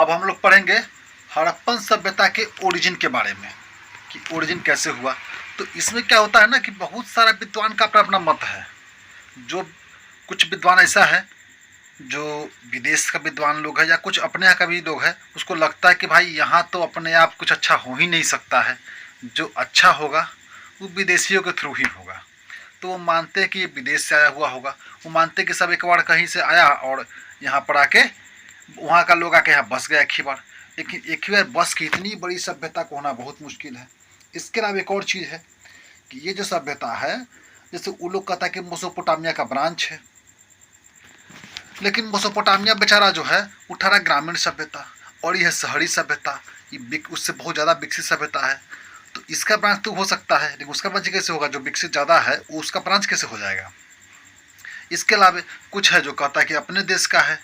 अब हम लोग पढ़ेंगे हड़प्पन सभ्यता के ओरिजिन के बारे में कि ओरिजिन कैसे हुआ। तो इसमें क्या होता है ना कि बहुत सारा विद्वान का अपना अपना मत है। जो कुछ विद्वान ऐसा है जो विदेश का विद्वान लोग है या कुछ अपने यहाँ का भी लोग है, उसको लगता है कि भाई यहाँ तो अपने आप कुछ अच्छा हो ही नहीं सकता है, जो अच्छा होगा वो विदेशियों के थ्रू ही होगा। तो वो मानते हैं कि ये विदेश से आया हुआ होगा। वो मानते हैं कि सब एक बार कहीं से आया और यहाँ पर आके वहाँ का लोग आके यहाँ बस गया एक ही बार। लेकिन एक ही बार बस की इतनी बड़ी सभ्यता को होना बहुत मुश्किल है। इसके अलावा एक और चीज़ है कि ये जो सभ्यता है, जैसे वो लोग कहता है कि मेसोपोटामिया का ब्रांच है, लेकिन मेसोपोटामिया बेचारा जो है वो ठहरा ग्रामीण सभ्यता और यह शहरी सभ्यता, ये उससे बहुत ज़्यादा विकसित सभ्यता है। तो इसका ब्रांच तो हो सकता है, लेकिन उसका ब्रांच कैसे होगा? जो विकसित ज़्यादा है वो उसका ब्रांच कैसे हो जाएगा? इसके अलावा कुछ है जो कहता है कि अपने देश का है,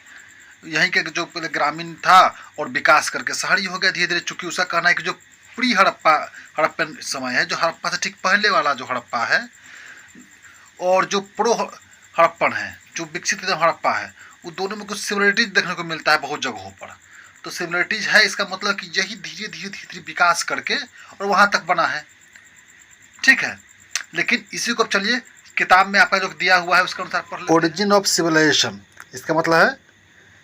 यहीं के जो पहले ग्रामीण था और विकास करके शहरी हो गया धीरे धीरे। चूँकि उसका कहना है कि जो प्री हड़प्पन समय है, जो हड़प्पा से ठीक पहले वाला जो हड़प्पा है और जो प्रो हड़प्पन है, जो विकसित हड़प्पा है, वो दोनों में कुछ सिमिलरिटीज देखने को मिलता है बहुत जगहों पर। तो सिमिलरिटीज है, इसका मतलब कि यही धीरे धीरे धीरे धीरे विकास करके और वहाँ तक बना है। ठीक है, लेकिन इसी को चलिए किताब में आपका जो दिया हुआ है उसके अनुसार पढ़ लेते हैं। ओरिजिन ऑफ सिविलाइजेशन, इसका मतलब है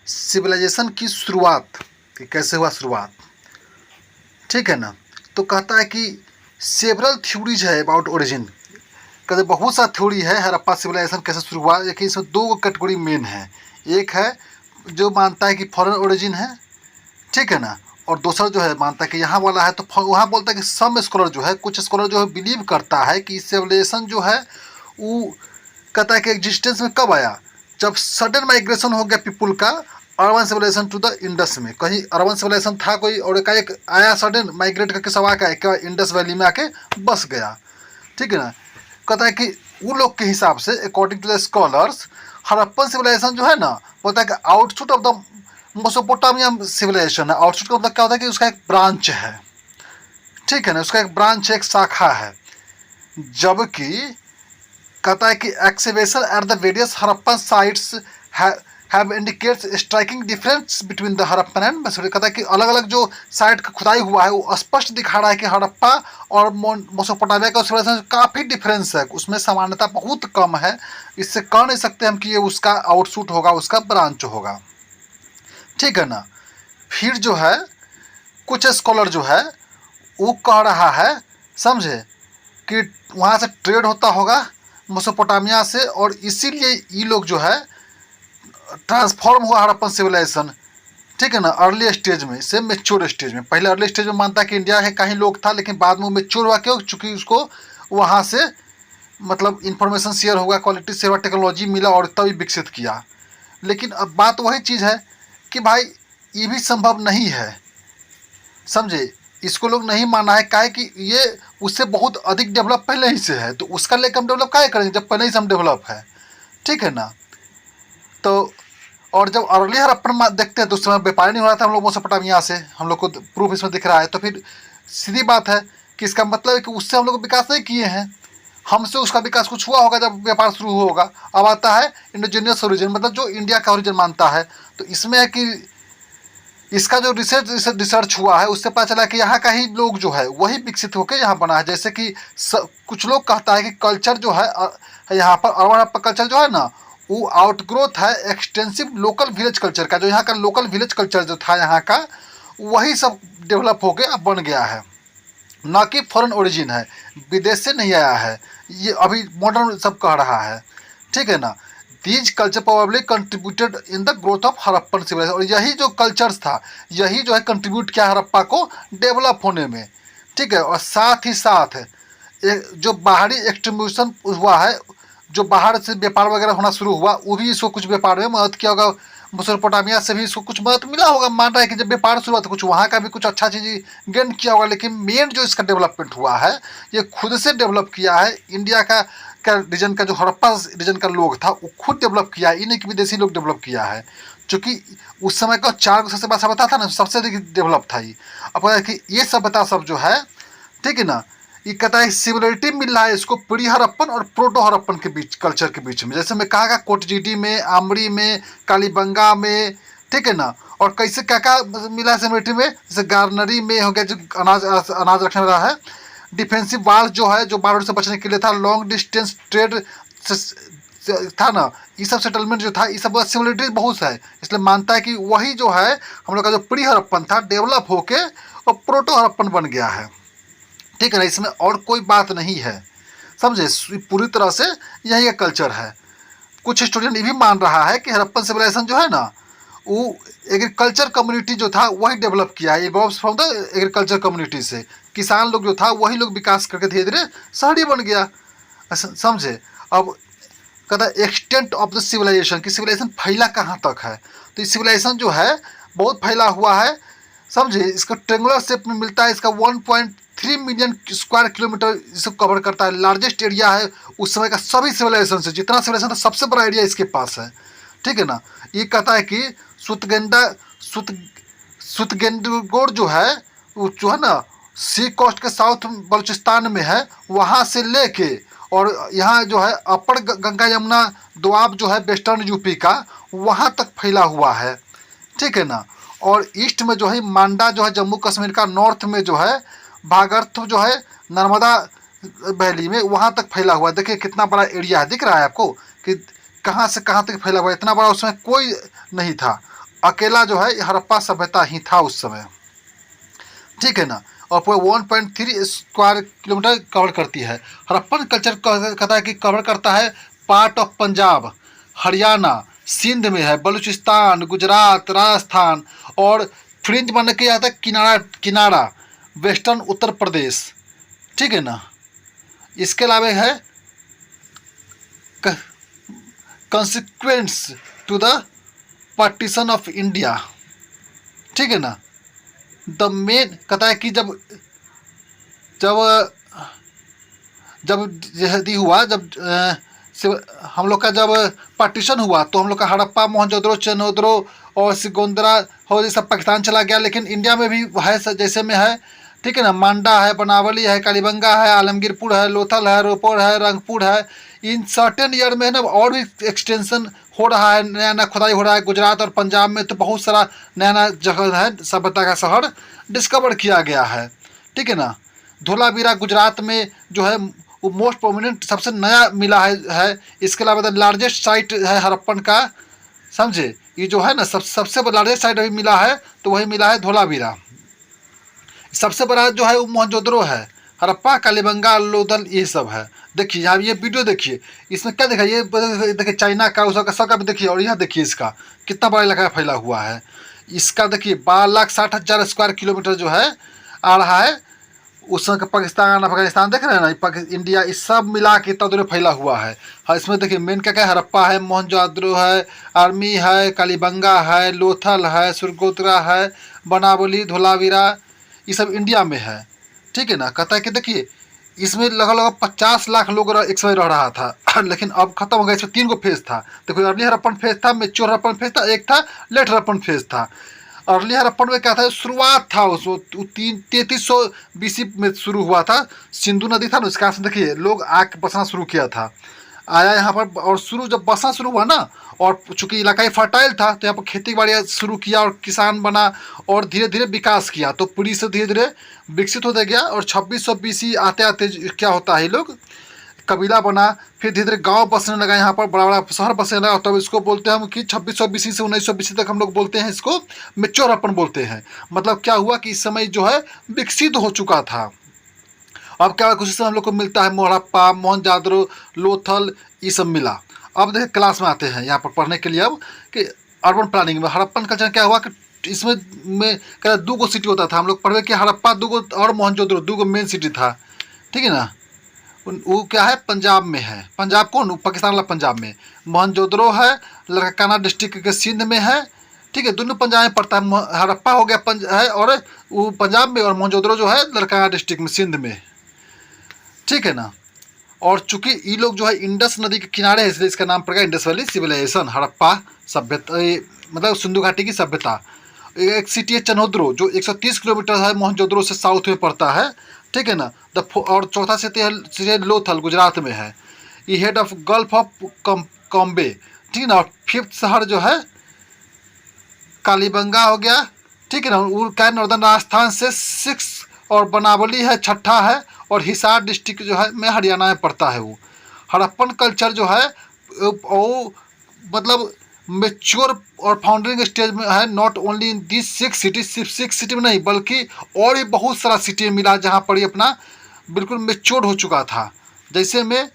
सिविलाइजेशन की शुरुआत, कि कैसे हुआ शुरुआत। ठीक है ना। तो कहता है कि सेवरल थ्योरीज है अबाउट ओरिजिन, कहते बहुत सा थ्योरी है हड़प्पा सिविलाइजेशन कैसे शुरू हुआ। लेकिन इसमें दो कैटेगरी मेन है। एक है जो मानता है कि फॉरेन ओरिजिन है, ठीक है ना, और दूसरा जो है मानता है कि यहाँ वाला है। तो वहाँ बोलता है कि सम स्कॉलर जो है, कुछ स्कॉलर जो है बिलीव करता है कि सिविलाइजेशन जो है वो कहता है कि एग्जिस्टेंस में कब आया, जब सडन माइग्रेशन हो गया पीपुल का urban civilization to the Indus में। कहीं अर्बन सिविलाइजेशन था कोई और एक आया सडन माइग्रेट करके सब आके इंडस वैली में आके बस गया। ठीक है ना। कहता है कि उन लोग के हिसाब से according to the scholars Harappan civilization जो है ना, बोलता है कि outshoot of the Mesopotamian civilization है। आउटशूट का मतलब क्या होता है कि उसका एक ब्रांच है, ठीक है ना, उसका एक ब्रांच है, एक शाखा है। जबकि कहता है कि excavation at the various Harappan sites have indicates striking difference between the Harappan and Mesopotamia. कहता है कि अलग अलग जो साइट का खुदाई हुआ है वो स्पष्ट दिखा रहा है कि हड़प्पा और मेसोपोटामिया का सिविलाइजेशन काफ़ी डिफरेंस है, उसमें समानता बहुत कम है। इससे कह नहीं सकते हम कि ये उसका आउटशूट होगा, उसका ब्रांच होगा। ठीक है ना। फिर जो है कुछ स्कॉलर जो है वो कह रहा है, समझे, कि वहाँ से ट्रेड होता होगा मेसोपोटामिया से और इसीलिए ये लोग जो है ट्रांसफॉर्म हुआ हड़प्पन सिविलाइजेशन। ठीक है ना, अर्ली स्टेज में से मेच्योर स्टेज में। पहले अर्ली स्टेज में मानता है कि इंडिया है का ही लोग था, लेकिन बाद में मेच्योर हुआ क्यों? चूँकि उसको वहाँ से मतलब इंफॉर्मेशन शेयर हुआ, क्वालिटी शेयर हुआ, टेक्नोलॉजी मिला और तभी विकसित किया। लेकिन अब बात वही चीज़ है कि भाई ये भी संभव नहीं है, समझे। इसको लोग नहीं माना है, काहे कि ये उससे बहुत अधिक डेवलप पहले ही से है। तो उसका लेकर हम डेवलप काहे करेंगे जब पहले ही से हम डेवलप है। ठीक है ना। तो और जब अर्ली हड़प्पन देखते हैं तो उस समय व्यापार नहीं हो रहा था हम लोग मेसोपोटामिया से, हम लोग को प्रूफ इसमें दिख रहा है। तो फिर सीधी बात है कि इसका मतलब है कि उससे हम लोग विकास नहीं किए हैं, हमसे उसका विकास कुछ हुआ होगा जब व्यापार शुरू होगा। अब आता है इंडिजिनियस ओरिजिन, मतलब जो इंडिया का ओरिजिन मानता है। तो इसमें है कि इसका जो रिसर्च हुआ है उससे पता चला कि यहाँ का ही लोग जो है वही विकसित होकर यहाँ बना है। जैसे कि कुछ लोग कहता है कि कल्चर जो है यहाँ पर अर्बन हड़प्पा कल्चर जो है ना वो आउटग्रोथ है एक्सटेंसिव लोकल विलेज कल्चर का। जो यहाँ का लोकल विलेज कल्चर जो था यहाँ का वही सब डेवलप होकर अब बन गया है, ना कि फॉरेन ओरिजिन है, विदेश से नहीं आया है। ये अभी मॉडर्न सब कह रहा है। ठीक है ना। These culture probably contributed in the growth of Harappan civilization. और यही जो कल्चर्स था यही जो है कंट्रीब्यूट किया हड़प्पा को डेवलप होने में। ठीक है। और साथ ही साथ जो बाहरी एक्सट्रीब्यूशन हुआ है, जो बाहर से व्यापार वगैरह होना शुरू हुआ, वो भी इसको कुछ व्यापार में मदद किया होगा। मेसोपोटामिया से भी इसको कुछ मदद मिला होगा। मान रहा है कि जब व्यापार शुरू हुआ तो कुछ वहाँ का भी कुछ अच्छा चीज़ गेन किया होगा। लेकिन मेन जो इसका डेवलपमेंट हुआ है ये खुद से डेवलप किया है। इंडिया का रीजन का जो हड़प्पा रीजन का लोग था वो खुद डेवलप किया है, इन्हीं कि विदेशी लोग डेवलप किया है। क्योंकि उस समय का 4 सबसे बड़ा सभ्यता था ना, सबसे अधिक डेवलप था ये। अब कि ये सभ्यता सब जो है, ठीक है ना, ये कहता है सिमिलरिटी मिल रहा है इसको प्री हड़प्पन और प्रोटो हड़प्पन के बीच, कल्चर के बीच में। जैसे मैं कहा कोटजीडी में, आमरी में, कालीबंगा में, ठीक है ना। और कैसे क्या क्या मिला है सिमिलिटी में, जैसे गार्नरी में हो गया जो अनाज अनाज रखने वाला है, डिफेंसिव वाल जो है जो बारूद से बचने के लिए था, लॉन्ग डिस्टेंस ट्रेड था ना, ये सब सेटलमेंट जो था, ये सब सिमिलरिटीज बहुत है, इसलिए मानता है कि वही जो है हम लोग का जो प्री हड़प्पन था डेवलप होके और प्रोटो हड़प्पन बन गया है। ठीक है ना, इसमें और कोई बात नहीं है, समझे, पूरी तरह से यही एक कल्चर है। कुछ स्टूडेंट ये भी मान रहा है कि हड़प्पन सिविलाइजेशन जो है ना, वो एग्रीकल्चर कम्युनिटी जो था वही डेवलप किया है, evolves from the agriculture community से। किसान लोग जो था वही लोग विकास करके धीरे धीरे शहरी बन गया, समझे। अब कहता है एक्सटेंट ऑफ द सिविलाइजेशन, कि सिविलाइजेशन फैला कहाँ तक है, तो इस सिविलाइजेशन जो है बहुत फैला हुआ है, समझे। इसका ट्रेंगुलर शेप में मिलता है, इसका 1.3 मिलियन स्क्वायर किलोमीटर इसको कवर करता है, लार्जेस्ट एरिया है उस समय का सभी सिविलाइजेशन से, जितना सिविलाइजेशन था सबसे बड़ा एरिया इसके पास है। ठीक है ना। ये कहता है कि सुतगेंडगोड जो है ना, सी कोस्ट के साउथ बलूचिस्तान में है, वहाँ से लेके और यहाँ जो है अपर गंगा यमुना दोआब जो है वेस्टर्न यूपी का, वहाँ तक फैला हुआ है। ठीक है ना। और ईस्ट में जो है मांडा जो है जम्मू कश्मीर का, नॉर्थ में जो है भागर्थ जो है नर्मदा वैली में, वहाँ तक फैला हुआ है। देखिए कितना बड़ा एरिया है, दिख रहा है आपको कि कहाँ से कहाँ तक फैला हुआ है, इतना बड़ा उसमें कोई नहीं था, अकेला जो है हड़प्पा सभ्यता ही था उस समय। ठीक है ना। और पूरा 1.3 स्क्वायर किलोमीटर कवर करती है। हड़प्पन कल्चर कहता है कि कवर करता है पार्ट ऑफ पंजाब, हरियाणा, सिंध में है, बलूचिस्तान, गुजरात, राजस्थान, और फ्रिंज बन के आता है किनारा किनारा वेस्टर्न उत्तर प्रदेश। ठीक है ना। इसके अलावा है consequence to the partition of India. ठीक है ना। द मेन कहता है कि जब जब जब जहदी हुआ, जब हम लोग का जब पार्टीशन हुआ, तो हम लोग का हड़प्पा, मोहनजोदड़ो, चेनोदड़ो और सिगोंदरा हो, ये सब पाकिस्तान चला गया, लेकिन इंडिया में भी है जैसे में है। ठीक है ना। मांडा है, बनावली है, कालीबंगा है, आलमगीरपुर है, लोथल है, रोपड़ है, रंगपुर है। इन सर्टेन ईयर में है ना और भी एक्सटेंशन हो रहा है, नया नया खुदाई हो रहा है। गुजरात और पंजाब में तो बहुत सारा नया नया जगह है, सभ्यता का शहर डिस्कवर किया गया है। ठीक है ना। धोलावीरा गुजरात में जो है वो मोस्ट प्रोमिनेंट सबसे नया मिला है। इसके अलावा लार्जेस्ट साइट है हड़प्पन का, समझे। ये जो है ना सबसे लार्जेस्ट साइट अभी मिला है, तो वही मिला है धोलावीरा। सबसे बड़ा जो है वो मोहनजोदड़ो है, हड़प्पा, कालीबंगा, लोथल, ये सब है। देखिए यहाँ ये वीडियो देखिए, इसमें क्या देखा, ये देखिए चाइना का उसका सबका भी देखिए, और यहाँ देखिए इसका कितना बड़ा इलाका फैला हुआ है। इसका देखिए 12,60,000 स्क्वायर किलोमीटर जो है आ रहा है। उस समय का पाकिस्तान, अफगानिस्तान देख रहे हैं ना, इंडिया, इस सब मिला के इतना दूर फैला हुआ है। हाँ, इसमें देखिए मेन क्या क्या है, हड़प्पा है, मोहनजोदड़ो है, आर्मी है, कालीबंगा है, लोथल है, सुरगोत्रा है, बनावली, धोलावीरा, ये सब इंडिया में है। ठीक है ना। कहता है कि देखिए इसमें लगभग 50 लाख लोग एक समय रह रहा था लेकिन अब खत्म हो गया। इसमें 3 गो फेज था। देखो अर्ली हड़प्पन फेज था, मेच्योर हड़प्पन फेज था, एक था लेट हड़प्पन फेज था। अर्ली हड़प्पन में क्या था, शुरुआत था उसको 3300 BC में शुरू हुआ था। सिंधु नदी था ना, उसके आस देखिए लोग आके बसना शुरू किया था, आया यहाँ पर। और शुरू जब बसना शुरू हुआ ना, और चूंकि इलाका फर्टाइल था, तो यहाँ पर खेती बाड़ी शुरू किया और किसान बना और धीरे धीरे विकास किया, तो पूरी से धीरे धीरे विकसित होता गया। और 2600 BC आते आते क्या होता है, लोग कबीला बना, फिर धीरे धीरे गांव बसने लगा, यहाँ पर बड़ा बड़ा शहर बसने लगा। तब इसको बोलते हैं हम कि 2600 BC से 1900 BC तक हम लोग बोलते हैं, इसको मेच्योर हड़प्पन बोलते हैं। मतलब क्या हुआ कि इस समय जो है विकसित हो चुका था। अब क्या कुछ समय हम लोग को मिलता है हड़प्पा, मोहनजोदड़ो, लोथल, ये सब मिला। अब देखिए क्लास में आते हैं यहाँ पर पढ़ने के लिए, अब कि अर्बन प्लानिंग में हड़प्पन कल्चर क्या हुआ कि इसमें में क्या 2 गो सिटी होता था। हम लोग पढ़े कि हड़प्पा 2 गो और मोहनजोदड़ो 2 गो मेन सिटी था। ठीक है ना। वो क्या है, पंजाब में है। पंजाब कौन, पाकिस्तान वाला पंजाब में। मोहनजोदड़ो है लड़काना डिस्ट्रिक्ट के सिंध में है। ठीक है, दोनों पंजाब में पड़ता है। हड़प्पा हो गया है और वो पंजाब में, और मोहनजोदड़ो जो है लड़काना डिस्ट्रिक्ट में सिंध में। ठीक है ना। और चूंकि ये लोग जो है इंडस नदी के किनारे है, इसलिए इसका नाम पड़ गया इंडस वैली सिविलाइजेशन। हड़प्पा सभ्यता मतलब सिंधु घाटी की सभ्यता। एक सिटी है चनोद्रो, जो 130 किलोमीटर है मोहनजोदड़ो से साउथ में पड़ता है। ठीक है ना। और चौथा सिटी है लोथल, गुजरात में है। ये हेड ऑफ गल्फ ऑफ कॉम्बे। ठीक है ना। और 5th शहर जो है कालीबंगा हो गया, ठीक है ना, वो क्या नॉर्दर्न राजस्थान से 6 और बनावली है 6ठा है, और हिसार डिस्ट्रिक्ट जो है में हरियाणा में पड़ता है। वो हड़प्पन कल्चर जो है वो मतलब मेच्योर और फाउंडिंग स्टेज में है, not only in this 6 city, सिर्फ 6 सिटी में नहीं बल्कि और भी बहुत सारा सिटी में मिला जहाँ पर ये अपना बिल्कुल मेच्योर हो चुका था। जैसे में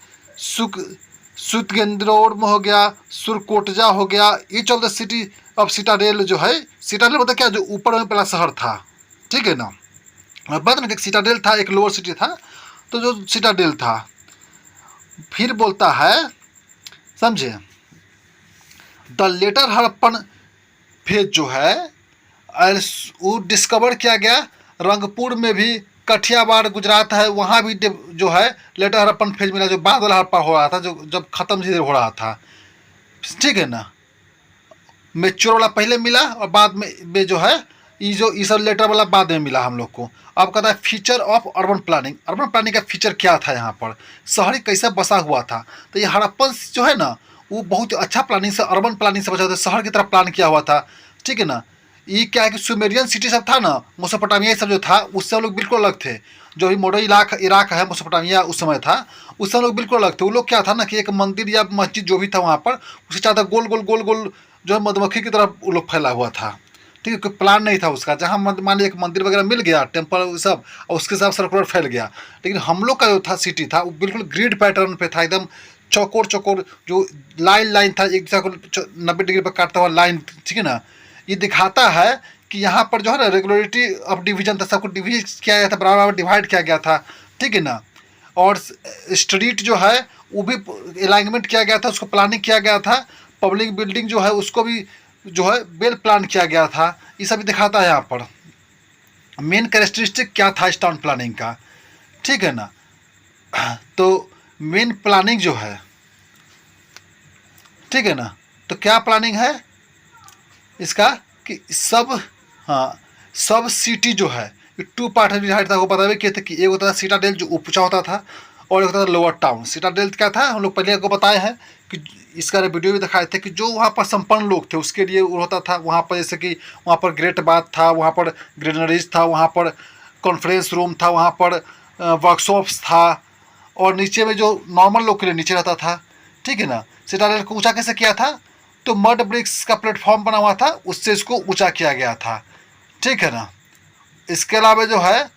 सुतगेंद्रोर में हो गया, सुरकोटजा हो गया, each of the city of Citadel जो है, सिटाडेल मतलब क्या, जो ऊपर में पहला शहर था, ठीक है ना। बाद में एक सिटाडेल था, एक लोअर सिटी था, तो जो सिटाडेल था। फिर बोलता है, समझे, द लेटर हड़प्पन फेज जो है वो डिस्कवर किया गया रंगपुर में भी, कठियावाड़ गुजरात है, वहाँ भी जो है लेटर हड़प्पन फेज मिला, जो बाद वाला हड़प्पा हो रहा था, जो जब ख़त्म धीरे हो रहा था, ठीक है ना। मेच्योर वाला पहले मिला और बाद में जो है ये सब लेटर वाला बाद में मिला हम लोग को। अब कहता है feature of urban planning. Urban planning का फीचर क्या था यहाँ पर, शहरी कैसे बसा हुआ था। तो ये हड़प्पन जो है ना वो बहुत अच्छा प्लानिंग से, अर्बन प्लानिंग से बचा था, शहर की तरफ प्लान किया हुआ था, ठीक है ना। ये क्या है कि सुमेरियन सिटी सब था ना, मेसोपोटामिया सब जो था उससे हम लोग बिल्कुल अलग थे। जो भी मॉडर्न इराक है, मेसोपोटामिया उस समय था, उससे हम लोग बिल्कुल अलग थे। वो लोग क्या था ना कि एक मंदिर या मस्जिद जो भी था वहाँ पर, उससे चाहता गोल गोल गोल गोल जो है मधुमक्खी की तरफ वो लोग फैला हुआ था, ठीक है। कोई प्लान नहीं था उसका, जहाँ मान लीजिए एक मंदिर वगैरह मिल गया, टेम्पल सब, और उसके साथ सर्कुलर फैल गया। लेकिन हम लोग का जो था सिटी था वो बिल्कुल ग्रिड पैटर्न पे था, एकदम चौकोर चौकोर, जो लाइन था एक दूसरे को 90 डिग्री पर काटता हुआ लाइन, ठीक है ना। ये दिखाता है कि यहाँ पर जो है ना रेगुलरिटी ऑफ डिवीजन था, सबको डिवीज किया गया था, बराबर बराबर डिवाइड किया गया था, ठीक है ना। और स्ट्रीट जो है वो भी अलाइनमेंट किया गया था, उसको प्लानिंग किया गया था। पब्लिक बिल्डिंग जो है उसको भी जो है वेल प्लान किया गया था। ये सब दिखाता है यहाँ पर। मेन कैरेक्टरिस्टिक क्या था इस टाउन प्लानिंग का, ठीक है ना। तो मेन प्लानिंग जो है, ठीक है ना, तो क्या प्लानिंग है इसका कि सब, हाँ, सब सिटी जो है ये 2 पार्ट में डिवाइड था। वो बतावे क्या था कि एक होता था सिटाडेल जो ऊंचा होता था, और एक होता था लोअर टाउन। सिटाडेल क्या था हम लोग पहले आपको बताए हैं कि इसका वीडियो भी दिखाए थे कि जो वहाँ पर संपन्न लोग थे उसके लिए वो होता था। वहाँ पर जैसे कि वहाँ पर ग्रेट बाथ था, वहाँ पर ग्रेनरीज था, वहाँ पर कॉन्फ्रेंस रूम था, वहाँ पर वर्कशॉप्स था, और नीचे में जो नॉर्मल लोग के लिए नीचे रहता था, ठीक है ना। सिटाडेल को ऊंचा कैसे किया था, तो मड ब्रिक्स का प्लेटफॉर्म बना हुआ था, उससे इसको ऊंचा किया गया था, ठीक है ना। इसके अलावा जो है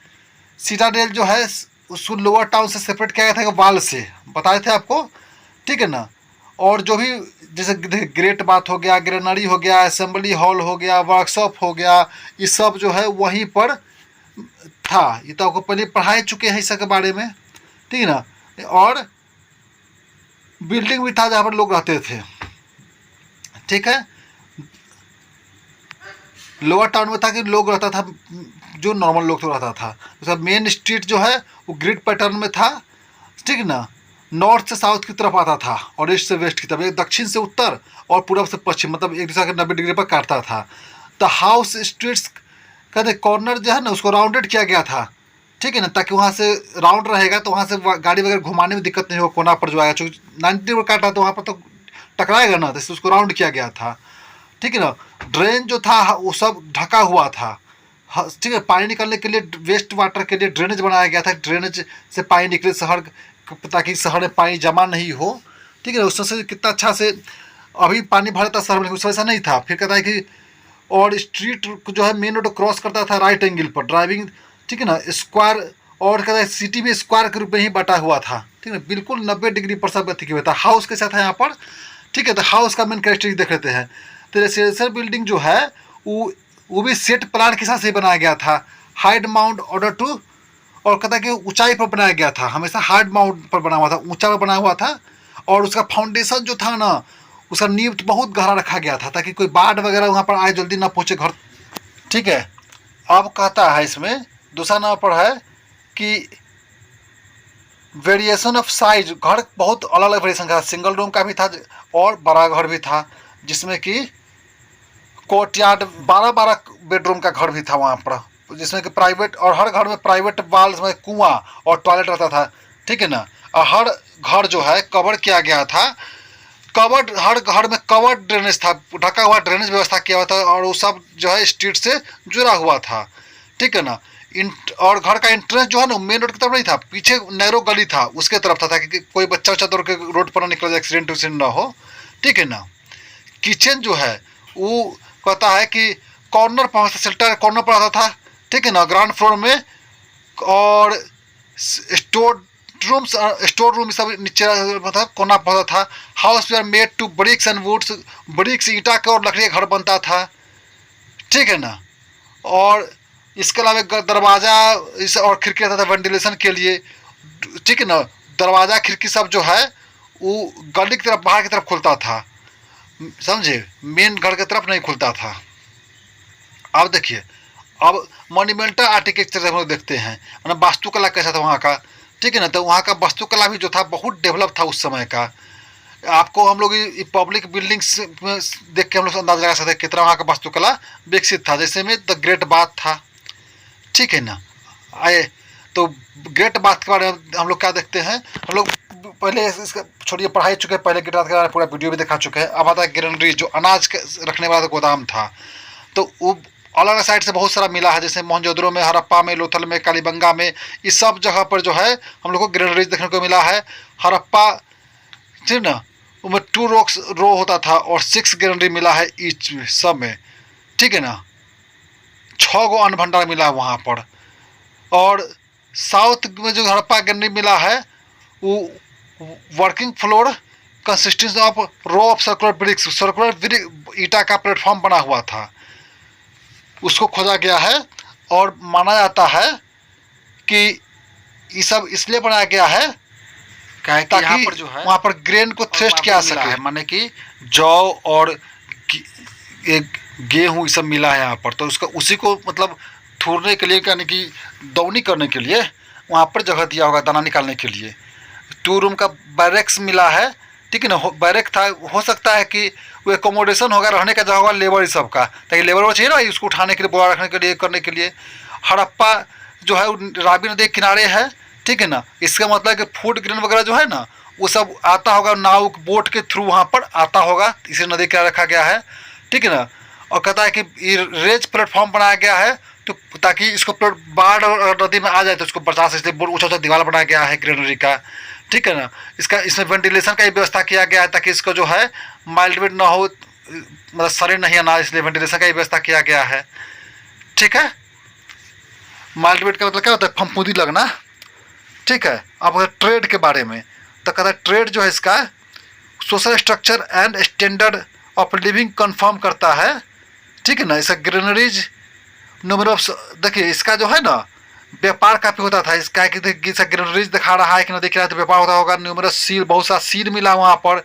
सिटाडेल जो है उसको लोअर टाउन से सेपरेट किया गया था वाल से, बताए थे आपको, ठीक है ना। और जो भी जैसे ग्रेट बाथ हो गया, ग्रेनरी हो गया, असेंबली हॉल हो गया, वर्कशॉप हो गया, ये सब जो है वहीं पर था। ये तो आपको पहले पढ़ाए चुके हैं इस सब के बारे में, ठीक है ना। और बिल्डिंग भी था जहाँ पर लोग रहते थे, ठीक है। लोअर टाउन में था कि लोग रहता था, जो नॉर्मल लोग तो रहता था। उसका मेन स्ट्रीट जो है वो ग्रिड पैटर्न में था, ठीक है ना। नॉर्थ से साउथ की तरफ आता था और ईस्ट से वेस्ट की तरफ, एक दक्षिण से उत्तर और पूर्व से पश्चिम, मतलब एक दूसरे के 90 डिग्री पर काटता था। द हाउस स्ट्रीट्स कहते कॉर्नर जो है ना उसको राउंडेड किया गया था, ठीक है ना, ताकि वहाँ से राउंड रहेगा तो वहाँ से गाड़ी वगैरह घुमाने में दिक्कत नहीं हो, कोना पर जो आएगा, चूँकि 90 डिग्री पर काटा तो वहाँ पर तो टकराएगा ना, तो इसलिए उसको राउंड किया गया था, ठीक है ना। ड्रेन जो था वो सब ढका हुआ था, ठीक है। पानी निकलने के लिए वेस्ट वाटर के लिए ड्रेनेज बनाया गया था, ड्रेनेज से पानी निकले शहर, ताकि शहर में पानी जमा नहीं हो, ठीक है ना। उससे कितना अच्छा से अभी पानी भरा था शहर में, उस वैसा नहीं था। फिर कहता है कि और स्ट्रीट जो है मेन रोड क्रॉस करता था राइट एंगल पर ड्राइविंग, ठीक है ना, स्क्वायर, और कहता है सिटी में स्क्वायर के रूप में ही बटा हुआ था, ठीक है, बिल्कुल 90 डिग्री पर सब अथी हुआ था। हाउस कैसा था यहाँ पर, ठीक है। तो हाउस का मेन कैरेक्टरिस्टिक देख लेते हैं। तो रेसिडेंशियल बिल्डिंग जो है वो भी सेट प्लान के हिसाब से बनाया गया था, हाइट माउंट ऑर्डर टू, और कहता है कि ऊंचाई पर बनाया गया था, हमेशा हाइट माउंट पर बना हुआ था, ऊंचा पर बना हुआ था। और उसका फाउंडेशन जो था ना उसका नींव तो बहुत गहरा रखा गया था, ताकि कोई बाढ़ वगैरह वहाँ पर आए जल्दी ना पहुँचे घर, ठीक है। अब कहता है इसमें दूसरा नंबर पर है कि वेरिएशन ऑफ साइज, घर बहुत अलग अलग वेरिएशन का, सिंगल रूम का भी था और बड़ा घर भी था, जिसमें कि कोर्टयार्ड 12-12 बेडरूम का घर भी था वहाँ पर, जिसमें कि प्राइवेट, और हर घर में प्राइवेट वाल्स में कुआं और टॉयलेट रहता था, ठीक है ना। और हर घर जो है कवर किया गया था कवर्ड, हर घर में कवर्ड ड्रेनेज था, ढका हुआ ड्रेनेज व्यवस्था किया हुआ था, और वो सब जो है स्ट्रीट से जुड़ा हुआ था, ठीक है ना। और घर का एंट्रेंस जो है ना मेन रोड की तरफ नहीं था, पीछे नैरो गली था उसके तरफ था, ताकि कोई बच्चा उच्चा दौड़ के रोड पर ना निकल जाए, एक्सीडेंट उक्सीडेंट ना हो, ठीक है ना। किचन जो है वो कहता है कि कॉर्नर पर शेल्टर कॉर्नर पर आता था, ठीक है ना, ग्राउंड फ्लोर में। और स्टोर रूम सब नीचे मतलब कोना पड़ता था। House were made to bricks and woods, bricks ईंटा का और लकड़ी का घर बनता था, ठीक है ना। और इसके अलावा दरवाज़ा इस और खिड़की रहता था वेंटिलेशन के लिए, ठीक है ना। दरवाज़ा खिड़की सब जो है वो गली की तरफ बाहर की तरफ खुलता था, समझे, मेन घर की तरफ नहीं खुलता था। अब देखिए, अब मॉन्यूमेंटल आर्किटेक्चर हम लोग देखते हैं, मतलब वास्तुकला कैसा था वहाँ का, ठीक है ना। तो वहाँ का वास्तुकला भी जो था बहुत डेवलप था उस समय का। आपको हम लोग पब्लिक बिल्डिंग्स में देख के हम लोग अंदाजा लगा सकते हैं कितना वहाँ का वास्तुकला विकसित था। जैसे में द ग्रेट बाथ था, ठीक है ना। आए तो ग्रेट बाथ के बारे में हम लोग क्या देखते हैं, हम लोग पहले इसका छोड़िए पढ़ाई चुके हैं, पहले ग्रेट बाथ के बारे में पूरा वीडियो भी दिखा चुके हैं। अब आता है ग्रेनरी, जो अनाज रखने वाला गोदाम था, तो वो अलग अलग साइड से बहुत सारा मिला है, जैसे मोहनजोदड़ो में, हड़प्पा में, लोथल में, कालीबंगा में, इस सब जगह पर जो है हम लोग को ग्रेनरीज देखने को मिला है। हड़प्पा, ठीक ना, उसमें 2 रो होता था और 6 ग्रेनरी मिला है ईच में, सब में, ठीक है ना। 6 गो अन्न भंडार मिला है वहाँ पर। और साउथ में जो हड़प्पा ग्रेनरी मिला है वो working floor consistence of row of circular bricks, circular ईटा का प्लेटफॉर्म बना हुआ था, उसको खोजा गया है। और माना जाता है कि ये सब इसलिए बनाया गया है ताकि यहाँ पर जो है वहाँ पर ग्रेन को थ्रेस्ट किया सके, माने कि जौ और गेहूँ ये सब मिला है यहाँ पर, तो उसका उसी को मतलब थूरने के लिए, यानी कि दौनी करने के लिए वहाँ पर जगह दिया होगा दाना निकालने के लिए। 2 रूम का बैरेक्स मिला है, ठीक है ना। बैरक था, हो सकता है कि वो एकोमोडेशन होगा, रहने का जगह होगा लेबर सब का, ताकि लेबर वो चाहिए ना उसको उठाने के लिए, बोरा रखने के लिए, करने के लिए। हड़प्पा जो है रावी नदी के किनारे है, ठीक है ना। इसका मतलब कि फूड ग्रेन वगैरह जो है ना वो सब आता होगा नाव बोट के थ्रू वहाँ पर आता होगा, इसे नदी किनारे रखा गया है, ठीक है ना। और कहता है कि रेज प्लेटफॉर्म बनाया गया है, तो ताकि इसको बाढ़ और नदी में आ जाए तो उसको बचा से, इसलिए ऊँचा ऊँचा दीवार बनाया गया है ग्रेनरी का, ठीक है ना। इसमें वेंटिलेशन का भी व्यवस्था किया गया है, ताकि इसको जो है माइल्ड वेट ना हो, मतलब सड़े नहीं अनाज, इसलिए वेंटिलेशन का भी व्यवस्था किया गया है, ठीक है। माइल्ड वेट का मतलब क्या होता है, फंफूंदी लगना, ठीक है। अब अगर ट्रेड के बारे में तो कहता है ट्रेड जो है इसका social structure and standard of living confirm करता है, ठीक है ना। इसका ग्रेनरीज नंबर ऑफ, देखिए इसका जो है ना व्यापार काफ़ी होता था इसका, कि ग्रेनरीज दिखा रहा है कि नदी किनारे तो व्यापार होता होगा। न्यूमरस सील, बहुत सा सील मिला वहाँ पर।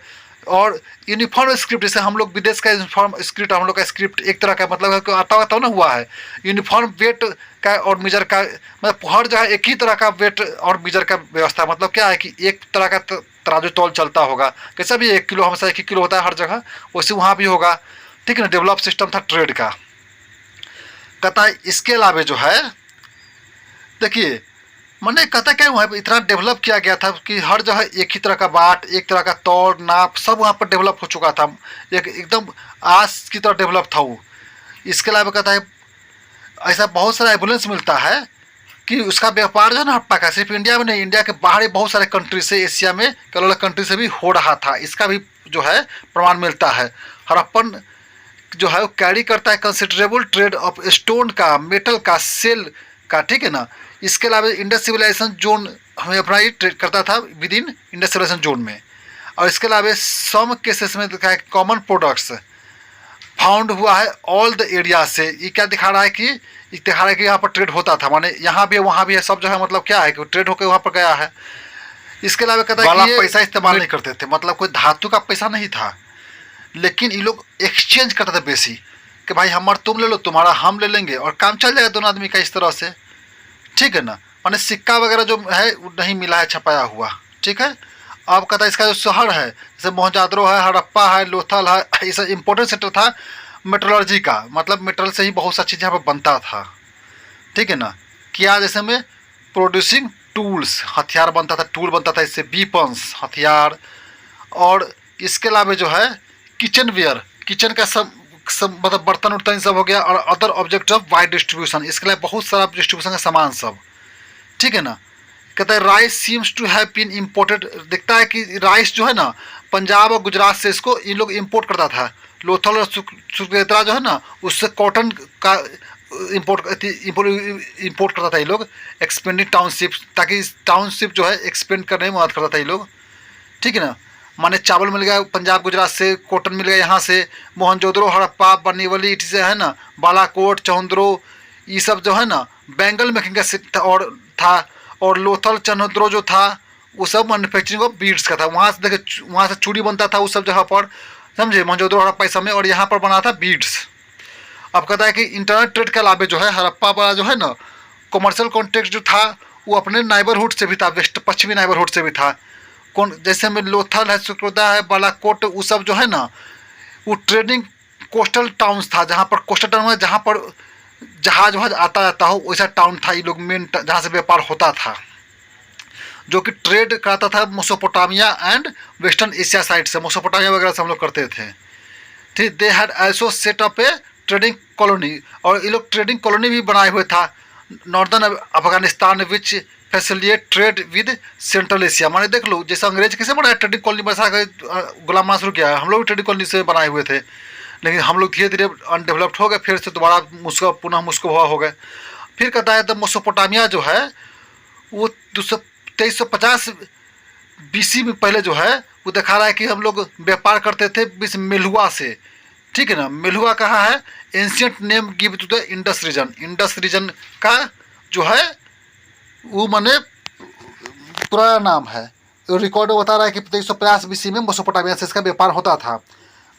और यूनिफॉर्म स्क्रिप्ट, जैसे हम लोग विदेश का यूनिफॉर्म स्क्रिप्ट, हम लोग का स्क्रिप्ट एक तरह का मतलब है कि आता हुआ ना हुआ है यूनिफॉर्म वेट का और मीजर का, मतलब हर जगह एक ही तरह का वेट और मीजर का व्यवस्था। मतलब क्या है कि एक तरह का तराजू तौल चलता होगा, कैसा भी 1 किलो हमेशा 1 किलो होता है हर जगह, वैसे वहाँ भी होगा, ठीक है ना। डेवलप सिस्टम था ट्रेड का। कहता है इसके अलावा जो है देखिए, मैंने कहता क्या वहाँ पर इतना डेवलप किया गया था कि हर जगह एक ही तरह का बाट, एक तरह का तौल नाप, सब वहाँ पर डेवलप हो चुका था, एकदम आज की तरह डेवलप था वो। इसके अलावा कहता है ऐसा बहुत सारा एविडेंस मिलता है कि उसका व्यापार जो है ना हड़प्पा का, सिर्फ इंडिया में नहीं, इंडिया के बाहर बहुत सारे कंट्री से, एशिया में अलग अलग कंट्री से भी हो रहा था। इसका भी जो है प्रमाण मिलता है। हड़प्पन जो है वो कैरी करता है कंसिडरेबल ट्रेड ऑफ स्टोन का, मेटल का, सेल का, ठीक है ना। इसके अलावा इंडस सिविलाइजेशन जोन हमें अपना ये ट्रेड करता था within Indus civilization zone में। और इसके अलावा सम केसेस में दिखा है कॉमन प्रोडक्ट्स फाउंड हुआ है ऑल द एरिया से। ये क्या दिखा रहा है कि दिखा रहा है कि यहाँ पर ट्रेड होता था, माने यहाँ भी है वहाँ भी है, सब जगह मतलब क्या है कि ट्रेड होकर वहाँ पर गया है। इसके अलावा कहता है कि पैसा इस्तेमाल नहीं करते थे, मतलब कोई धातु का पैसा नहीं था, लेकिन ये लोग एक्सचेंज करते थे बेसी, कि भाई हमारा तुम ले लो, तुम्हारा हम ले लेंगे, और काम चल जाएगा दोनों आदमी का इस तरह से, ठीक है ना। माने सिक्का वगैरह जो है वो नहीं मिला है छपाया हुआ, ठीक है। अब कहता है इसका जो शहर है, जैसे मोहनजोदड़ो है, हड़प्पा है, लोथल है, ये सब इम्पोर्टेंट सेक्टर था मेट्रोलॉजी का, मतलब मेटल से ही बहुत सा चीज़ यहाँ पर बनता था, ठीक है ना। क्या जैसे में प्रोड्यूसिंग टूल्स, हथियार बनता था, टूल बनता था इससे, वीपन्स हथियार, और इसके अलावा जो है किचन वेयर, किचन का सब मतलब बर्तन उर्तन सब हो गया, और other object of wide distribution, इसके लिए बहुत सारा डिस्ट्रीब्यूशन का सामान सब, ठीक है ना। कहता है rice seems to have been imported, दिखता है कि राइस जो है ना पंजाब और गुजरात से इसको इन लोग इम्पोर्ट करता था। लोथल और सुकेतरा जो है ना उससे कॉटन का इम्पोर्ट करता था ये लोग, एक्सपेंडिंग टाउनशिप, ताकि टाउनशिप जो है एक्सपेंड करने में मदद करता था ये लोग, ठीक है ना। माने चावल मिल गया पंजाब गुजरात से, कॉटन मिल गया यहाँ से, मोहनजोदड़ो हड़प्पा बनीवली से है ना, बालाकोट चौंद्रो, ये सब जो है ना बैंगल मेकिंग का और था। और लोथल चन्होद्रो जो था वो सब मैन्युफैक्चरिंग ऑफ बीड्स का था। वहाँ से देखे वहाँ से चूड़ी बनता था उस सब जगह पर, समझे, मोहनजोदड़ो हड़प्पा समय, और यहाँ पर बना था बीड्स। अब कहता है कि इंटरनेट ट्रेड के अलावा जो है हड़प्पा वाला जो है ना कमर्शियल कॉन्टेक्ट जो था वो अपने नाइबरहुड से भी था, वेस्ट पश्चिमी नाइबरहुड से भी था। कौन जैसे में लोथल है, सुक्रोदा है, बालाकोट, वो सब जो है ना वो ट्रेडिंग कोस्टल टाउन्स था, जहाँ पर कोस्टल टाउन में जहाँ पर जहाज वहाज आता जाता हो वैसा टाउन था ये लोग, मेन जहाँ से व्यापार होता था, जो कि ट्रेड कराता था Mesopotamia and western Asia side से, मोसोपोटामिया वगैरह से हम लोग करते थे, ठीक। They had also set up A trading colony, और ये लोग ट्रेडिंग कॉलोनी भी बनाए हुए था northern Afghanistan which फैसिलिएट trade with central Asia. माने देख लो जैसे अंग्रेज कैसे बनाया ट्रेडिंग कॉलोनी बसा कर गुलाम बना शुरू किया, हम लोग भी ट्रेडिंग कॉलोनी से बनाए हुए थे, लेकिन हम लोग धीरे धीरे अनडेवलप्ड हो गए, फिर से दोबारा मुस्को पुनः मुस्को हुआ हो गए। फिर कहता है द मोसोपोटामिया जो है वो 2350 BC में पहले जो है वो दिखा रहा है कि हम लोग व्यापार करते थे बीच मेलुआ से, ठीक है ना। मेलुआ कहाँ है, ancient name give to the Indus region, Indus region का जो है वो माने पुराना नाम है। रिकॉर्ड में बता रहा है कि 2350 BC में मोसोपोटामिया से इसका व्यापार होता था।